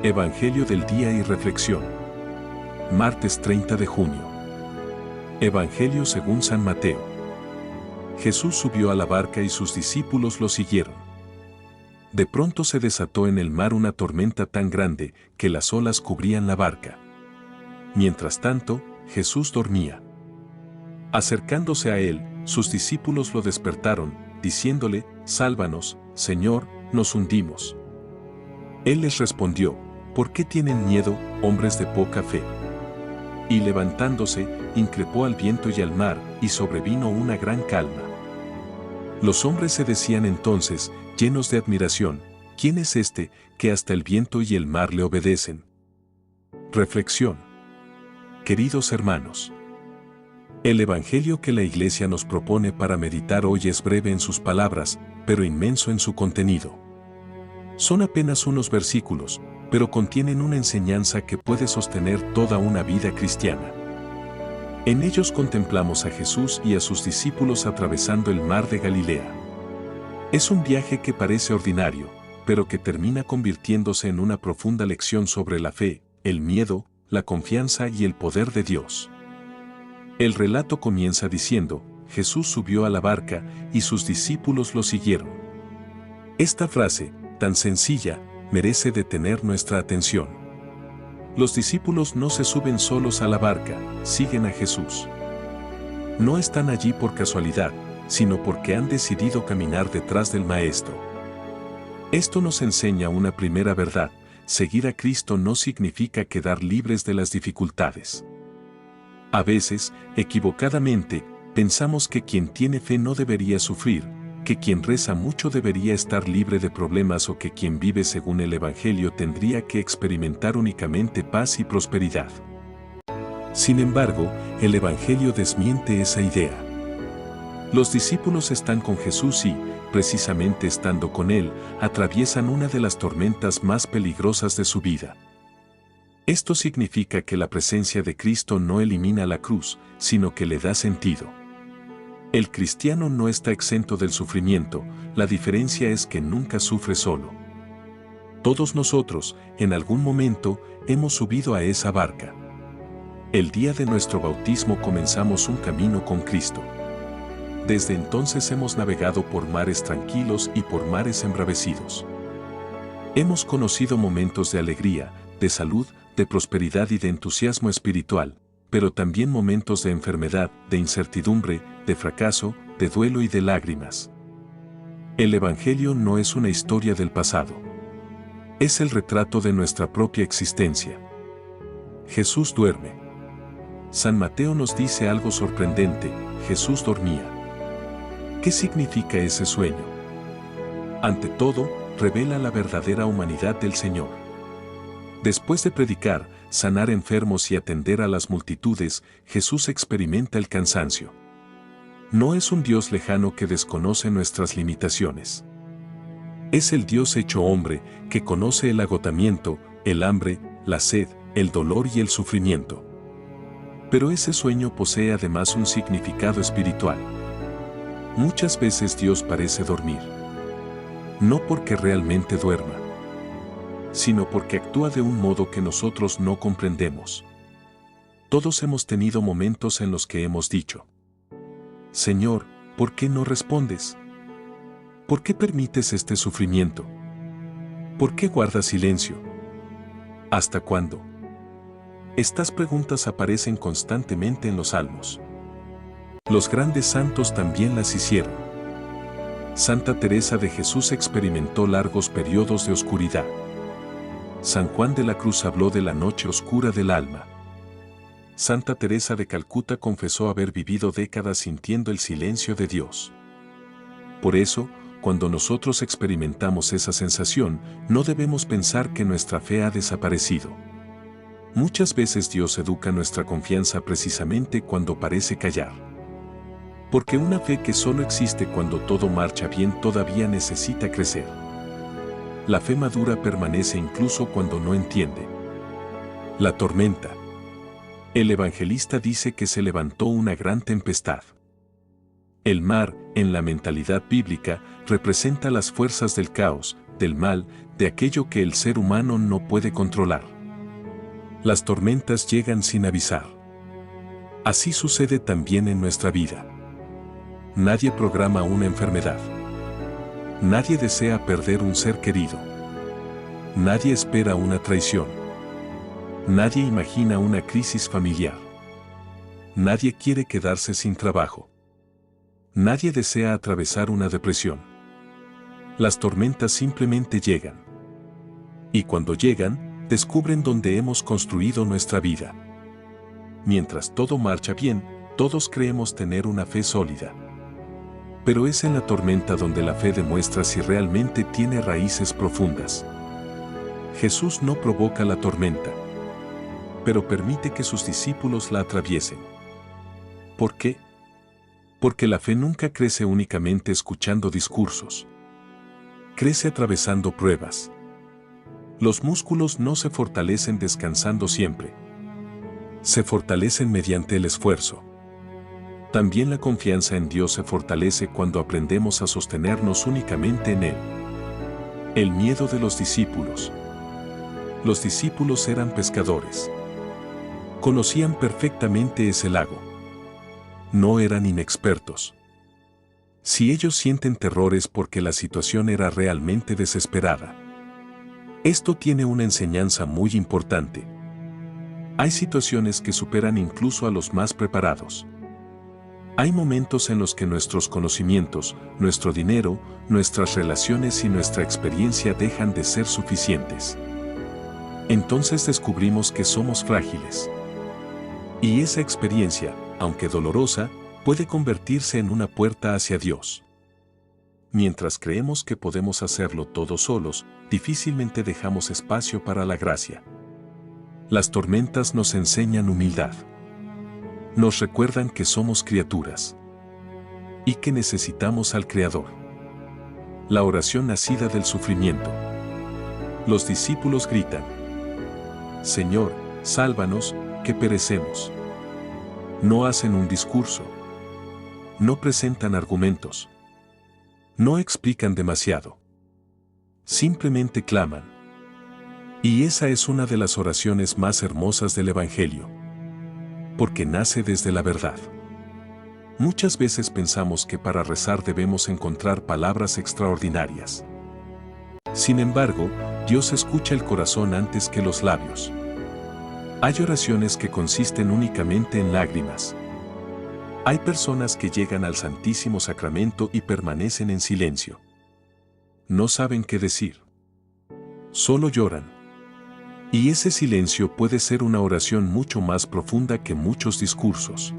Evangelio del día y reflexión. Martes 30 de junio. Evangelio según San Mateo. Jesús subió a la barca y sus discípulos lo siguieron. De pronto se desató en el mar una tormenta tan grande que las olas cubrían la barca. Mientras tanto, Jesús dormía. Acercándose a él, sus discípulos lo despertaron, diciéndole: «Sálvanos, Señor, nos hundimos». Él les respondió: «¿Por qué tienen miedo, hombres de poca fe?». Y levantándose, increpó al viento y al mar, y sobrevino una gran calma. Los hombres se decían entonces, llenos de admiración: «¿Quién es este, que hasta el viento y el mar le obedecen?». Reflexión. Queridos hermanos, el Evangelio que la Iglesia nos propone para meditar hoy es breve en sus palabras, pero inmenso en su contenido. Son apenas unos versículos, pero contienen una enseñanza que puede sostener toda una vida cristiana. En ellos contemplamos a Jesús y a sus discípulos atravesando el mar de Galilea. Es un viaje que parece ordinario, pero que termina convirtiéndose en una profunda lección sobre la fe, el miedo, la confianza y el poder de Dios. El relato comienza diciendo: Jesús subió a la barca y sus discípulos lo siguieron. Esta frase, tan sencilla, merece detener nuestra atención. Los discípulos no se suben solos a la barca, siguen a Jesús. No están allí por casualidad, sino porque han decidido caminar detrás del Maestro. Esto nos enseña una primera verdad: seguir a Cristo no significa quedar libres de las dificultades. A veces, equivocadamente, pensamos que quien tiene fe no debería sufrir, que quien reza mucho debería estar libre de problemas o que quien vive según el Evangelio tendría que experimentar únicamente paz y prosperidad. Sin embargo, el Evangelio desmiente esa idea. Los discípulos están con Jesús y, precisamente estando con Él, atraviesan una de las tormentas más peligrosas de su vida. Esto significa que la presencia de Cristo no elimina la cruz, sino que le da sentido. El cristiano no está exento del sufrimiento, la diferencia es que nunca sufre solo. Todos nosotros, en algún momento, hemos subido a esa barca. El día de nuestro bautismo comenzamos un camino con Cristo. Desde entonces hemos navegado por mares tranquilos y por mares embravecidos. Hemos conocido momentos de alegría, de salud, de prosperidad y de entusiasmo espiritual, pero también momentos de enfermedad, de incertidumbre, de fracaso, de duelo y de lágrimas. El Evangelio no es una historia del pasado. Es el retrato de nuestra propia existencia. Jesús duerme. San Mateo nos dice algo sorprendente: Jesús dormía. ¿Qué significa ese sueño? Ante todo, revela la verdadera humanidad del Señor. Después de predicar, sanar enfermos y atender a las multitudes, Jesús experimenta el cansancio. No es un Dios lejano que desconoce nuestras limitaciones. Es el Dios hecho hombre, que conoce el agotamiento, el hambre, la sed, el dolor y el sufrimiento. Pero ese sueño posee además un significado espiritual. Muchas veces Dios parece dormir. No porque realmente duerma, sino porque actúa de un modo que nosotros no comprendemos. Todos hemos tenido momentos en los que hemos dicho: Señor, ¿por qué no respondes? ¿Por qué permites este sufrimiento? ¿Por qué guardas silencio? ¿Hasta cuándo? Estas preguntas aparecen constantemente en los Salmos. Los grandes santos también las hicieron. Santa Teresa de Jesús experimentó largos periodos de oscuridad. San Juan de la Cruz habló de la noche oscura del alma. Santa Teresa de Calcuta confesó haber vivido décadas sintiendo el silencio de Dios. Por eso, cuando nosotros experimentamos esa sensación, no debemos pensar que nuestra fe ha desaparecido. Muchas veces Dios educa nuestra confianza precisamente cuando parece callar. Porque una fe que solo existe cuando todo marcha bien todavía necesita crecer. La fe madura permanece incluso cuando no entiende. La tormenta. El evangelista dice que se levantó una gran tempestad. El mar, en la mentalidad bíblica, representa las fuerzas del caos, del mal, de aquello que el ser humano no puede controlar. Las tormentas llegan sin avisar. Así sucede también en nuestra vida. Nadie programa una enfermedad. Nadie desea perder un ser querido. Nadie espera una traición. Nadie imagina una crisis familiar. Nadie quiere quedarse sin trabajo. Nadie desea atravesar una depresión. Las tormentas simplemente llegan. Y cuando llegan, descubren dónde hemos construido nuestra vida. Mientras todo marcha bien, todos creemos tener una fe sólida. Pero es en la tormenta donde la fe demuestra si realmente tiene raíces profundas. Jesús no provoca la tormenta, pero permite que sus discípulos la atraviesen. ¿Por qué? Porque la fe nunca crece únicamente escuchando discursos. Crece atravesando pruebas. Los músculos no se fortalecen descansando siempre. Se fortalecen mediante el esfuerzo. También la confianza en Dios se fortalece cuando aprendemos a sostenernos únicamente en Él. El miedo de los discípulos. Los discípulos eran pescadores. Conocían perfectamente ese lago. No eran inexpertos. Si ellos sienten terror es porque la situación era realmente desesperada. Esto tiene una enseñanza muy importante. Hay situaciones que superan incluso a los más preparados. Hay momentos en los que nuestros conocimientos, nuestro dinero, nuestras relaciones y nuestra experiencia dejan de ser suficientes. Entonces descubrimos que somos frágiles. Y esa experiencia, aunque dolorosa, puede convertirse en una puerta hacia Dios. Mientras creemos que podemos hacerlo todos solos, difícilmente dejamos espacio para la gracia. Las tormentas nos enseñan humildad. Nos recuerdan que somos criaturas y que necesitamos al Creador. La oración nacida del sufrimiento. Los discípulos gritan: Señor, sálvanos, que perecemos. No hacen un discurso. No presentan argumentos. No explican demasiado. Simplemente claman. Y esa es una de las oraciones más hermosas del Evangelio. Porque nace desde la verdad. Muchas veces pensamos que para rezar debemos encontrar palabras extraordinarias. Sin embargo, Dios escucha el corazón antes que los labios. Hay oraciones que consisten únicamente en lágrimas. Hay personas que llegan al Santísimo Sacramento y permanecen en silencio. No saben qué decir. Solo lloran. Y ese silencio puede ser una oración mucho más profunda que muchos discursos.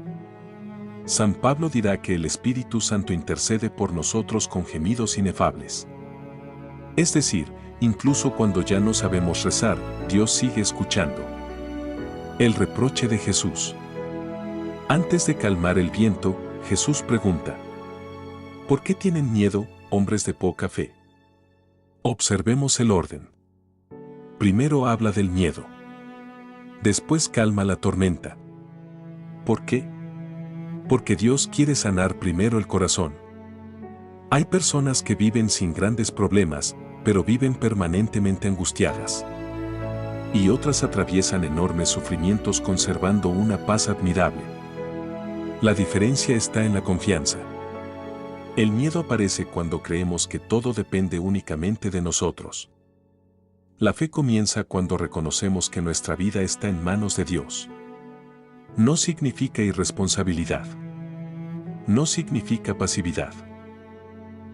San Pablo dirá que el Espíritu Santo intercede por nosotros con gemidos inefables. Es decir, incluso cuando ya no sabemos rezar, Dios sigue escuchando. El reproche de Jesús. Antes de calmar el viento, Jesús pregunta: ¿por qué tienen miedo, hombres de poca fe? Observemos el orden. Primero habla del miedo. Después calma la tormenta. ¿Por qué? Porque Dios quiere sanar primero el corazón. Hay personas que viven sin grandes problemas, pero viven permanentemente angustiadas. Y otras atraviesan enormes sufrimientos conservando una paz admirable. La diferencia está en la confianza. El miedo aparece cuando creemos que todo depende únicamente de nosotros. La fe comienza cuando reconocemos que nuestra vida está en manos de Dios. No significa irresponsabilidad. No significa pasividad.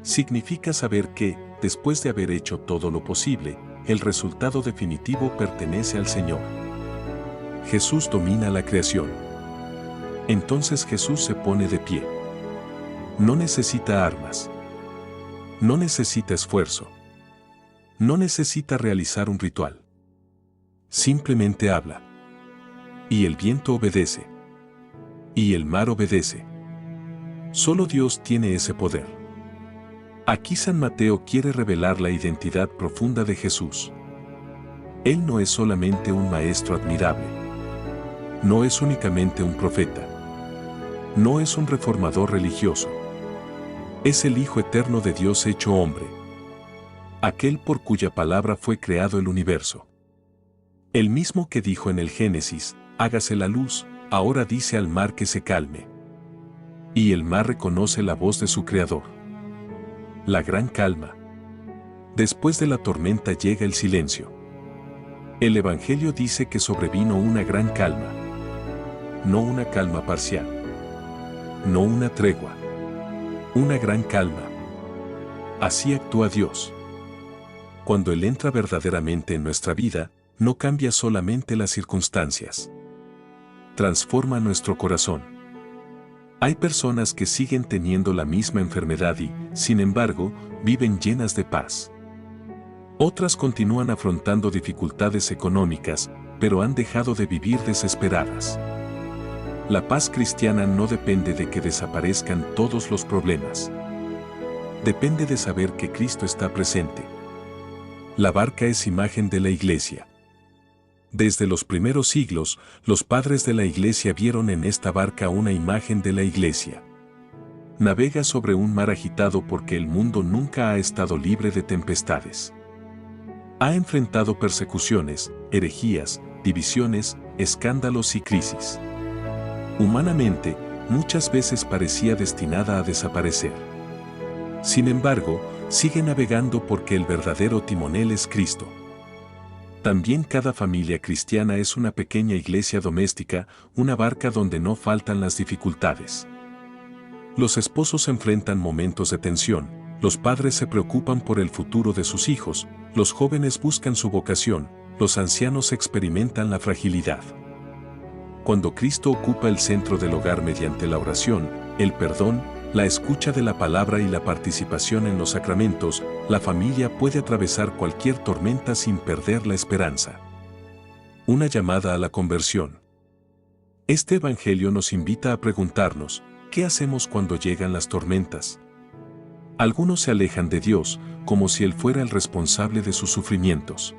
Significa saber que, después de haber hecho todo lo posible, el resultado definitivo pertenece al Señor. Jesús domina la creación. Entonces Jesús se pone de pie. No necesita armas. No necesita esfuerzo. No necesita realizar un ritual. Simplemente habla. Y el viento obedece. Y el mar obedece. Solo Dios tiene ese poder. Aquí San Mateo quiere revelar la identidad profunda de Jesús. Él no es solamente un maestro admirable. No es únicamente un profeta. No es un reformador religioso. Es el Hijo eterno de Dios hecho hombre. aquel por cuya palabra fue creado el universo. El mismo que dijo en el Génesis, hágase la luz, ahora dice al mar que se calme. Y el mar reconoce la voz de su creador. La gran calma. Después de la tormenta llega el silencio. El Evangelio dice que sobrevino una gran calma. No una calma parcial. No una tregua. Una gran calma. Así actúa Dios. Cuando Él entra verdaderamente en nuestra vida, no cambia solamente las circunstancias. Transforma nuestro corazón. Hay personas que siguen teniendo la misma enfermedad y, sin embargo, viven llenas de paz. Otras continúan afrontando dificultades económicas, pero han dejado de vivir desesperadas. La paz cristiana no depende de que desaparezcan todos los problemas. Depende de saber que Cristo está presente. La barca es imagen de la Iglesia. Desde los primeros siglos, los padres de la Iglesia vieron en esta barca una imagen de la Iglesia. Navega sobre un mar agitado porque el mundo nunca ha estado libre de tempestades. Ha enfrentado persecuciones, herejías, divisiones, escándalos y crisis. Humanamente, muchas veces parecía destinada a desaparecer. Sin embargo, sigue navegando porque el verdadero timonel es Cristo. También cada familia cristiana es una pequeña iglesia doméstica, una barca donde no faltan las dificultades. Los esposos enfrentan momentos de tensión, los padres se preocupan por el futuro de sus hijos, los jóvenes buscan su vocación, los ancianos experimentan la fragilidad. Cuando Cristo ocupa el centro del hogar mediante la oración, el perdón, la escucha de la palabra y la participación en los sacramentos, la familia puede atravesar cualquier tormenta sin perder la esperanza. Una llamada a la conversión. Este evangelio nos invita a preguntarnos, ¿qué hacemos cuando llegan las tormentas? Algunos se alejan de Dios, como si Él fuera el responsable de sus sufrimientos.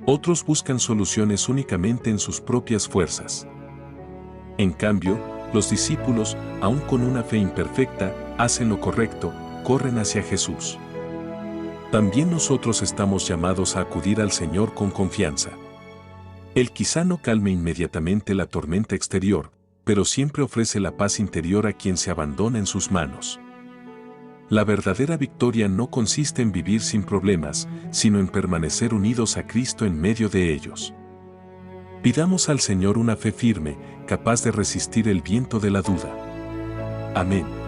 Otros buscan soluciones únicamente en sus propias fuerzas. En cambio, los discípulos, aun con una fe imperfecta, hacen lo correcto, corren hacia Jesús. También nosotros estamos llamados a acudir al Señor con confianza. Él quizá no calme inmediatamente la tormenta exterior, pero siempre ofrece la paz interior a quien se abandona en sus manos. La verdadera victoria no consiste en vivir sin problemas, sino en permanecer unidos a Cristo en medio de ellos. Pidamos al Señor una fe firme, capaz de resistir el viento de la duda. Amén.